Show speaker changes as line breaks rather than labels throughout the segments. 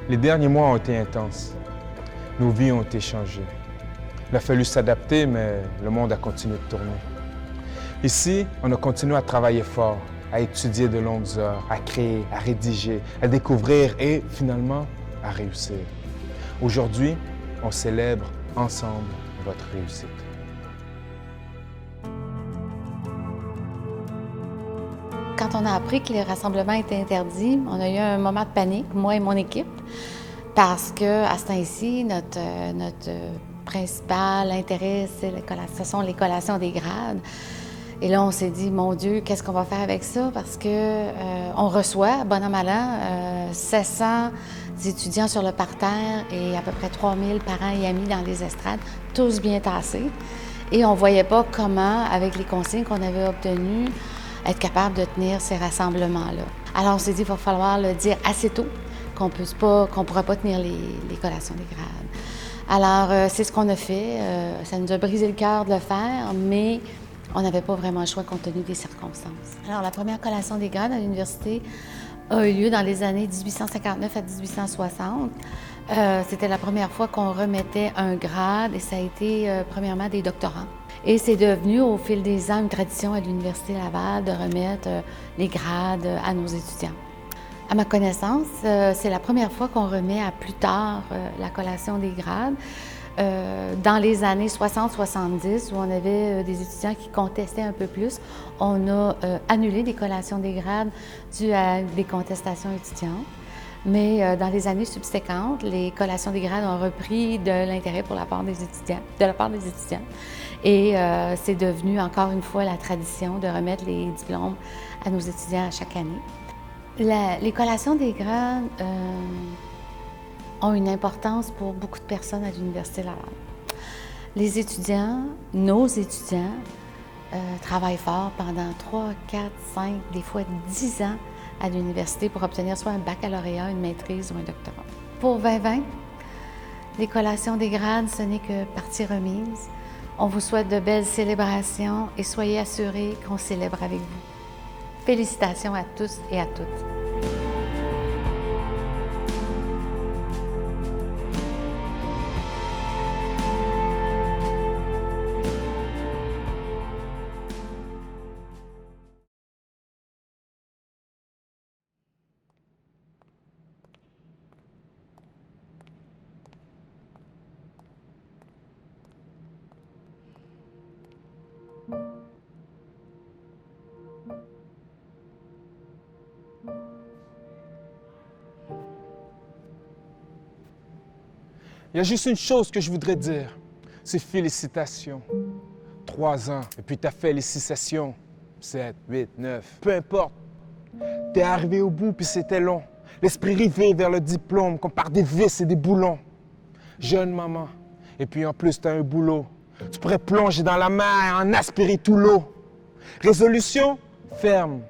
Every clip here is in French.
Les derniers mois ont été intenses. Nos vies ont été changées. Il a fallu s'adapter, mais le monde a continué de tourner. Ici, on a continué à travailler fort, à étudier de longues heures, à créer, à rédiger, à découvrir et, finalement, à réussir. Aujourd'hui, on célèbre ensemble votre réussite.
Quand on a appris que les rassemblements étaient interdits, on a eu un moment de panique, moi et mon équipe, parce qu'à ce temps-ci, notre principal intérêt, ce sont les collations des grades. Et là, on s'est dit, mon Dieu, qu'est-ce qu'on va faire avec ça? Parce qu'on reçoit, bon an, mal an, 700 étudiants sur le parterre et à peu près 3000 parents et amis dans les estrades, tous bien tassés. Et on ne voyait pas comment, avec les consignes qu'on avait obtenues, être capable de tenir ces rassemblements-là. Alors, on s'est dit, il va falloir le dire assez tôt qu'on ne pourra pas tenir les collations des grades. Alors, c'est ce qu'on a fait. Ça nous a brisé le cœur de le faire, mais on n'avait pas vraiment le choix compte tenu des circonstances. Alors, la première collation des grades à l'université a eu lieu dans les années 1859 à 1860. C'était la première fois qu'on remettait un grade et ça a été premièrement des doctorants. Et c'est devenu au fil des ans une tradition à l'Université Laval de remettre les grades à nos étudiants. À ma connaissance, c'est la première fois qu'on remet à plus tard la collation des grades. Dans les années 60-70, où on avait des étudiants qui contestaient un peu plus, on a annulé des collations des grades dues à des contestations étudiantes. Mais dans les années subséquentes, les collations des grades ont repris de l'intérêt de la part des étudiants. Et c'est devenu encore une fois la tradition de remettre les diplômes à nos étudiants à chaque année. Les collations des grades ont une importance pour beaucoup de personnes à l'Université Laval. Les étudiants, nos étudiants, travaillent fort pendant 3, 4, 5, des fois 10 ans à l'université pour obtenir soit un baccalauréat, une maîtrise ou un doctorat. Pour 2020, les collations des grades, ce n'est que partie remise. On vous souhaite de belles célébrations et soyez assurés qu'on célèbre avec vous. Félicitations à tous et à toutes.
Il y a juste une chose que je voudrais dire, c'est félicitations. 3 ans, et puis t'as fait les 6 sessions. 7, 8, 9, peu importe. T'es arrivé au bout, puis c'était long. L'esprit rivé vers le diplôme, comme par des vis et des boulons. Jeune maman, et puis en plus t'as un boulot. Tu pourrais plonger dans la mer, en aspirer tout l'eau. Résolution, ferme.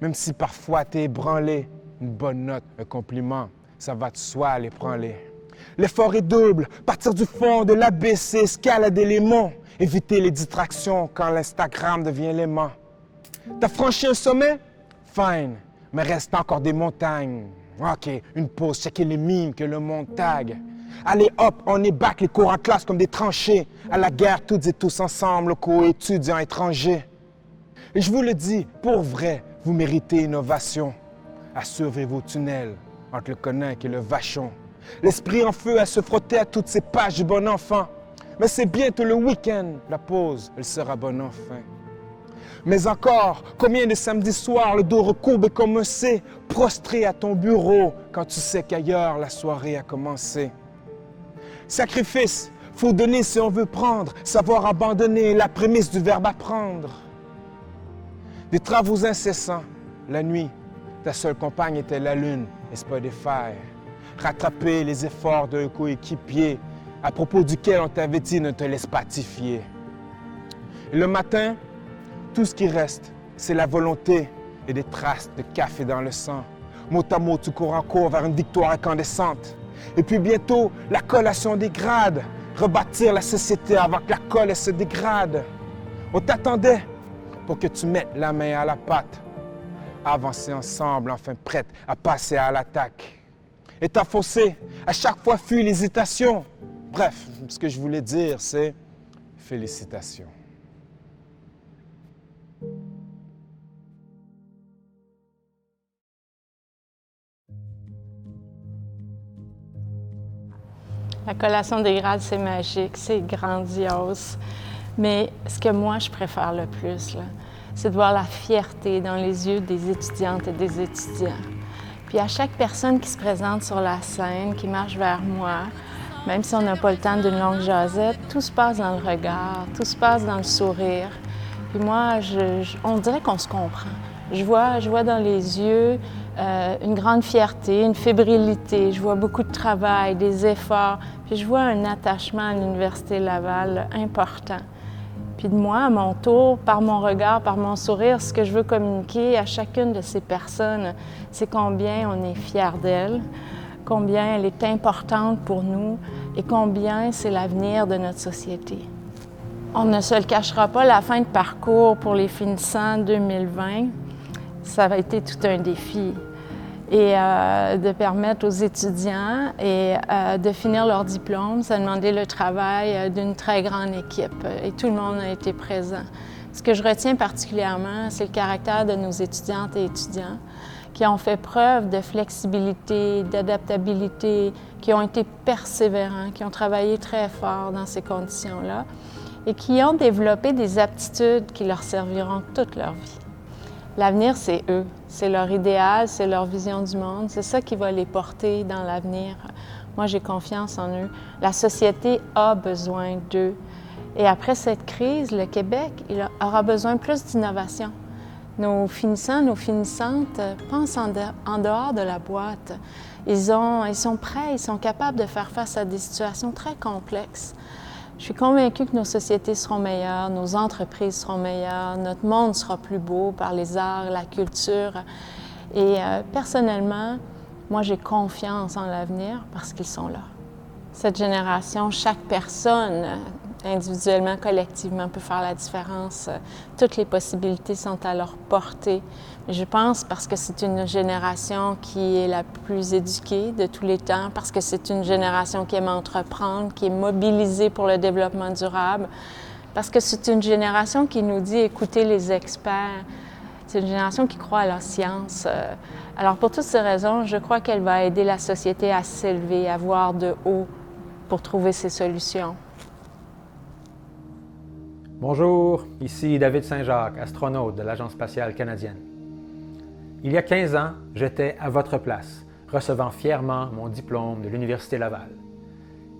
Même si parfois t'es ébranlé, une bonne note, un compliment, ça va de soi, allez, prends-les. L'effort est double, partir du fond de l'ABC, escalader les monts, éviter les distractions quand l'Instagram devient l'aimant. T'as franchi un sommet? Fine, mais reste encore des montagnes. OK, une pause, checker les mimes que le monde tag. Allez hop, on est back, les cours en classe comme des tranchées. À la guerre, toutes et tous ensemble, locaux, étudiants, étrangers. Et je vous le dis, pour vrai, vous méritez innovation. À surveiller vos tunnels entre le Coninck et le Vachon. L'esprit en feu à se frotter à toutes ces pages du bon enfant. Mais c'est bientôt le week-end, la pause, elle sera bonne enfin. Mais encore, combien de samedis soirs le dos recourbé comme un C, prostré à ton bureau quand tu sais qu'ailleurs la soirée a commencé. Sacrifice, faut donner si on veut prendre, savoir abandonner, la prémisse du verbe apprendre. Des travaux incessants, la nuit, ta seule compagne était la lune et Spotify. Rattraper les efforts d'un coéquipier à propos duquel on t'avait dit ne te laisse pas tifier. Et le matin, tout ce qui reste, c'est la volonté et des traces de café dans le sang. Mot à mot, tu cours en cours vers une victoire incandescente. Et puis bientôt, la collation des grades, rebâtir la société avant que la colle elle se dégrade. On t'attendait pour que tu mettes la main à la pâte, avancer ensemble, enfin prête à passer à l'attaque. et t'as faussé. À chaque fois, fuis l'hésitation. Bref, ce que je voulais dire, c'est félicitations.
La collation des grades, c'est magique, c'est grandiose. Mais ce que moi, je préfère le plus, c'est de voir la fierté dans les yeux des étudiantes et des étudiants. Puis à chaque personne qui se présente sur la scène, qui marche vers moi, même si on n'a pas le temps d'une longue jasette, tout se passe dans le regard, tout se passe dans le sourire. Puis moi, on dirait qu'on se comprend. Je vois dans les yeux une grande fierté, une fébrilité. Je vois beaucoup de travail, des efforts. Puis je vois un attachement à l'Université Laval important. Puis de moi, à mon tour, par mon regard, par mon sourire, ce que je veux communiquer à chacune de ces personnes, c'est combien on est fiers d'elle, combien elle est importante pour nous et combien c'est l'avenir de notre société. On ne se le cachera pas, la fin de parcours pour les finissants 2020, ça a été tout un défi. Et de permettre aux étudiants de finir leur diplôme, ça a demandé le travail d'une très grande équipe et tout le monde a été présent. Ce que je retiens particulièrement, c'est le caractère de nos étudiantes et étudiants qui ont fait preuve de flexibilité, d'adaptabilité, qui ont été persévérants, qui ont travaillé très fort dans ces conditions-là et qui ont développé des aptitudes qui leur serviront toute leur vie. L'avenir, c'est eux, c'est leur idéal, c'est leur vision du monde, c'est ça qui va les porter dans l'avenir. Moi, j'ai confiance en eux. La société a besoin d'eux. Et après cette crise, le Québec aura besoin plus d'innovation. Nos finissants, nos finissantes pensent en dehors de la boîte. Ils sont prêts, ils sont capables de faire face à des situations très complexes. Je suis convaincue que nos sociétés seront meilleures, nos entreprises seront meilleures, notre monde sera plus beau par les arts, la culture. Et personnellement, moi, j'ai confiance en l'avenir parce qu'ils sont là. Cette génération, chaque personne, individuellement, collectivement, peut faire la différence. Toutes les possibilités sont à leur portée. Je pense parce que c'est une génération qui est la plus éduquée de tous les temps, parce que c'est une génération qui aime entreprendre, qui est mobilisée pour le développement durable, parce que c'est une génération qui nous dit écoutez les experts. C'est une génération qui croit à la science. Alors pour toutes ces raisons, je crois qu'elle va aider la société à s'élever, à voir de haut pour trouver ses solutions.
Bonjour, ici David Saint-Jacques, astronaute de l'Agence spatiale canadienne. Il y a 15 ans, j'étais à votre place, recevant fièrement mon diplôme de l'Université Laval.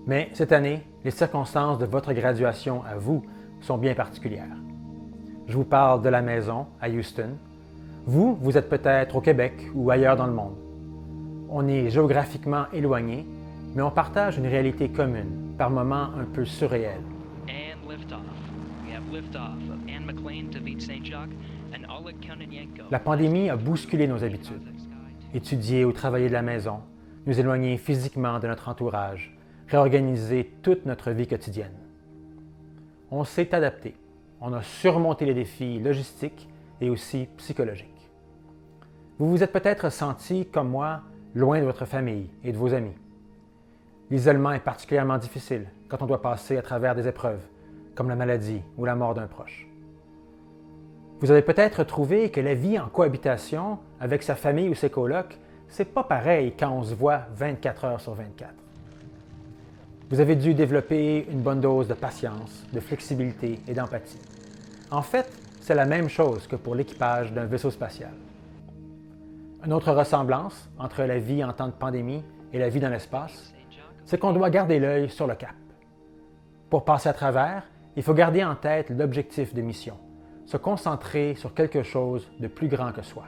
Mais cette année, les circonstances de votre graduation à vous sont bien particulières. Je vous parle de la maison à Houston. Vous, vous êtes peut-être au Québec ou ailleurs dans le monde. On est géographiquement éloignés, mais on partage une réalité commune, par moments un peu surréelle. La pandémie a bousculé nos habitudes. Étudier ou travailler de la maison, nous éloigner physiquement de notre entourage, réorganiser toute notre vie quotidienne. On s'est adapté. On a surmonté les défis logistiques et aussi psychologiques. Vous vous êtes peut-être senti, comme moi, loin de votre famille et de vos amis. L'isolement est particulièrement difficile quand on doit passer à travers des épreuves, comme la maladie ou la mort d'un proche. Vous avez peut-être trouvé que la vie en cohabitation avec sa famille ou ses colocs, c'est pas pareil quand on se voit 24 heures sur 24. Vous avez dû développer une bonne dose de patience, de flexibilité et d'empathie. En fait, c'est la même chose que pour l'équipage d'un vaisseau spatial. Une autre ressemblance entre la vie en temps de pandémie et la vie dans l'espace, c'est qu'on doit garder l'œil sur le cap. Pour passer à travers, il faut garder en tête l'objectif de mission, se concentrer sur quelque chose de plus grand que soi.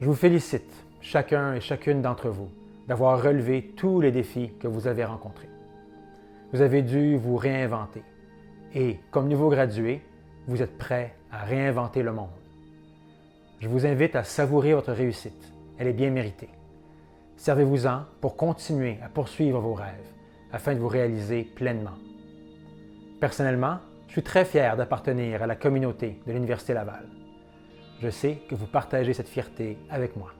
Je vous félicite, chacun et chacune d'entre vous, d'avoir relevé tous les défis que vous avez rencontrés. Vous avez dû vous réinventer et, comme nouveau gradué, vous êtes prêts à réinventer le monde. Je vous invite à savourer votre réussite. Elle est bien méritée. Servez-vous-en pour continuer à poursuivre vos rêves afin de vous réaliser pleinement. Personnellement, je suis très fier d'appartenir à la communauté de l'Université Laval. Je sais que vous partagez cette fierté avec moi.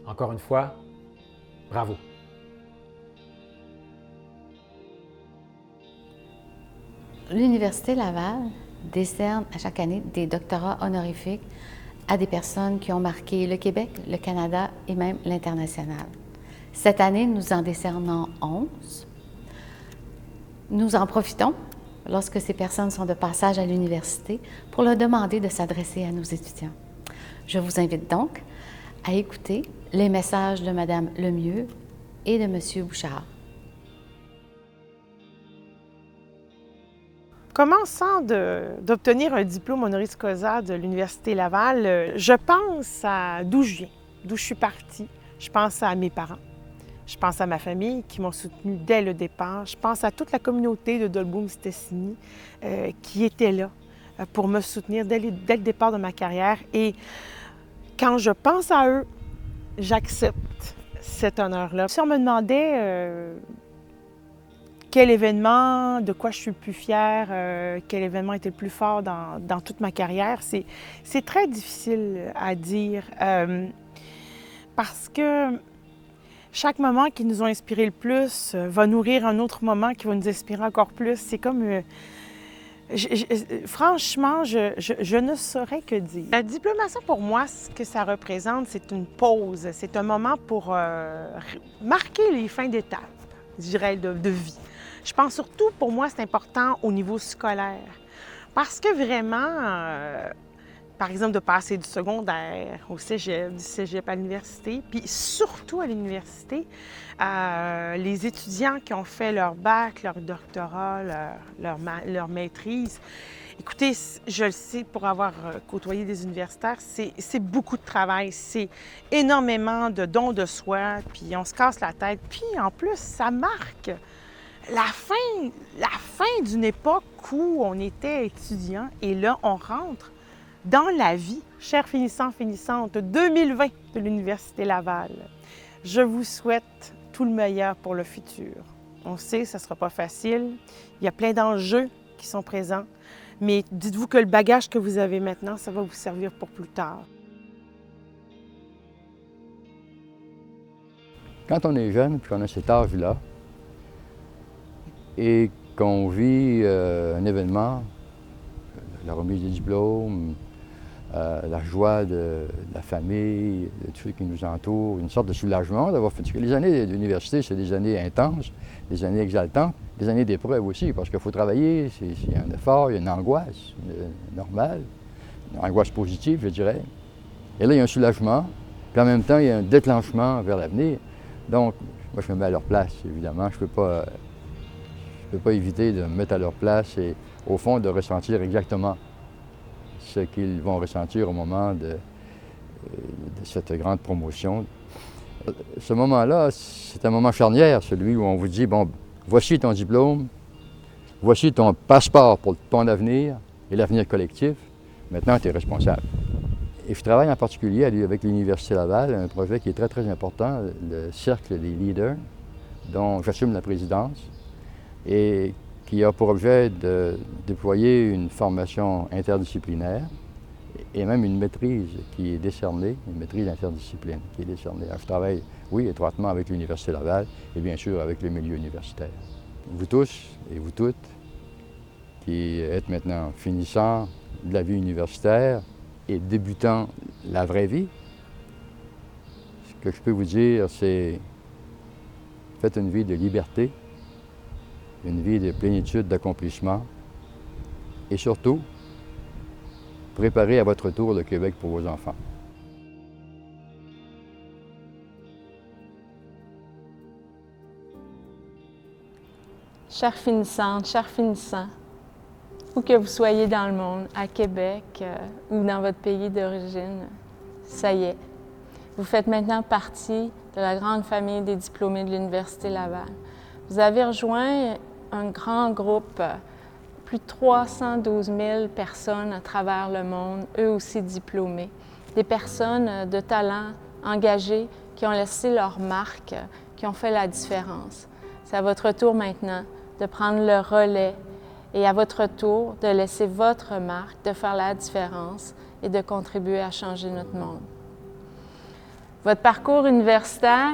Encore une fois, Bravo!
L'Université Laval décerne à chaque année des doctorats honorifiques à des personnes qui ont marqué le Québec, le Canada et même l'international. Cette année, nous en décernons 11. Nous en profitons lorsque ces personnes sont de passage à l'université pour leur demander de s'adresser à nos étudiants. Je vous invite donc à écouter les messages de Mme Lemieux et de M. Bouchard.
Commençant d'obtenir un diplôme honoris causa de l'Université Laval, je pense à d'où je viens, d'où je suis partie. Je pense à mes parents. Je pense à ma famille qui m'ont soutenue dès le départ. Je pense à toute la communauté de Dolbeau-Mistassini qui était là pour me soutenir dès le départ de ma carrière. Et quand je pense à eux, j'accepte cet honneur-là. Si on me demandait quel événement, de quoi je suis le plus fière, quel événement était le plus fort dans toute ma carrière, c'est très difficile à dire parce que chaque moment qui nous a inspiré le plus va nourrir un autre moment qui va nous inspirer encore plus. C'est comme... franchement, je ne saurais que dire. La diplomation, pour moi, ce que ça représente, c'est une pause. C'est un moment pour marquer les fins d'étape, je dirais, de vie. Je pense surtout, pour moi, c'est important au niveau scolaire. Parce que vraiment, par exemple, de passer du secondaire au cégep, du cégep à l'université, puis surtout à l'université, les étudiants qui ont fait leur bac, leur doctorat, leur maîtrise, écoutez, je le sais pour avoir côtoyé des universitaires, c'est beaucoup de travail, c'est énormément de dons de soi, puis on se casse la tête, puis en plus, ça marque la fin d'une époque où on était étudiant et là, on rentre dans la vie. Chers finissants, finissantes, 2020 de l'Université Laval, je vous souhaite tout le meilleur pour le futur. On sait que ça ne sera pas facile, il y a plein d'enjeux qui sont présents, mais dites-vous que le bagage que vous avez maintenant, ça va vous servir pour plus tard.
Quand on est jeune, puis qu'on a cet âge-là, et qu'on vit un événement, la remise des diplômes, la joie de la famille, de tous ceux qui nous entourent, une sorte de soulagement d'avoir fait... Les années d'université, c'est des années intenses, des années exaltantes, des années d'épreuve aussi, parce qu'il faut travailler, il y a un effort, il y a une angoisse normale, une angoisse positive, je dirais. Et là, il y a un soulagement, puis en même temps, il y a un déclenchement vers l'avenir. Donc, moi, je me mets à leur place, évidemment. Je ne peux pas éviter de me mettre à leur place et, au fond, de ressentir exactement ce qu'ils vont ressentir au moment de cette grande promotion. Ce moment-là, c'est un moment charnière, celui où on vous dit, bon, voici ton diplôme, voici ton passeport pour ton avenir et l'avenir collectif. Maintenant, tu es responsable. Et je travaille en particulier avec l'Université Laval, un projet qui est très, très important, le Cercle des leaders, dont j'assume la présidence, et qui a pour objet de déployer une formation interdisciplinaire et même une maîtrise qui est décernée, une maîtrise interdiscipline qui est décernée. Alors, je travaille, oui, étroitement avec l'Université Laval et bien sûr avec le milieu universitaire. Vous tous et vous toutes qui êtes maintenant finissants de la vie universitaire et débutant la vraie vie, ce que je peux vous dire, c'est faites une vie de liberté, une vie de plénitude d'accomplissement et surtout, préparez à votre tour le Québec pour vos enfants.
Chères finissantes, chers finissants, où que vous soyez dans le monde, à Québec ou dans votre pays d'origine, ça y est, vous faites maintenant partie de la grande famille des diplômés de l'Université Laval. Vous avez rejoint un grand groupe, plus de 312 000 personnes à travers le monde, eux aussi diplômés. Des personnes de talent, engagées, qui ont laissé leur marque, qui ont fait la différence. C'est à votre tour maintenant de prendre le relais et à votre tour de laisser votre marque, de faire la différence et de contribuer à changer notre monde. Votre parcours universitaire,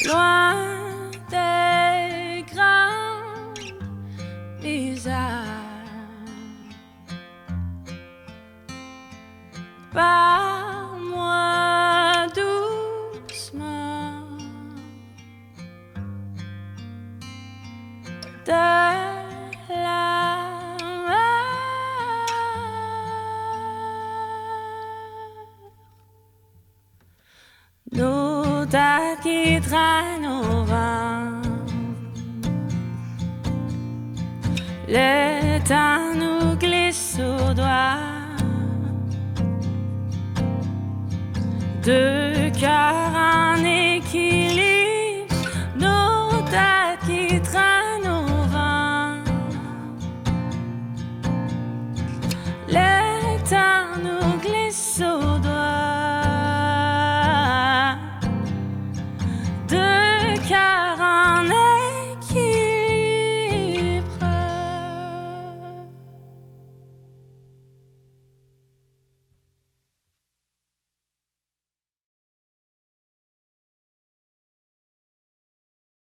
loin des grandes misères. Parle-moi doucement de la mer. Nos têtes qui traînent au vent, le temps nous glisse aux doigts. Deux cœurs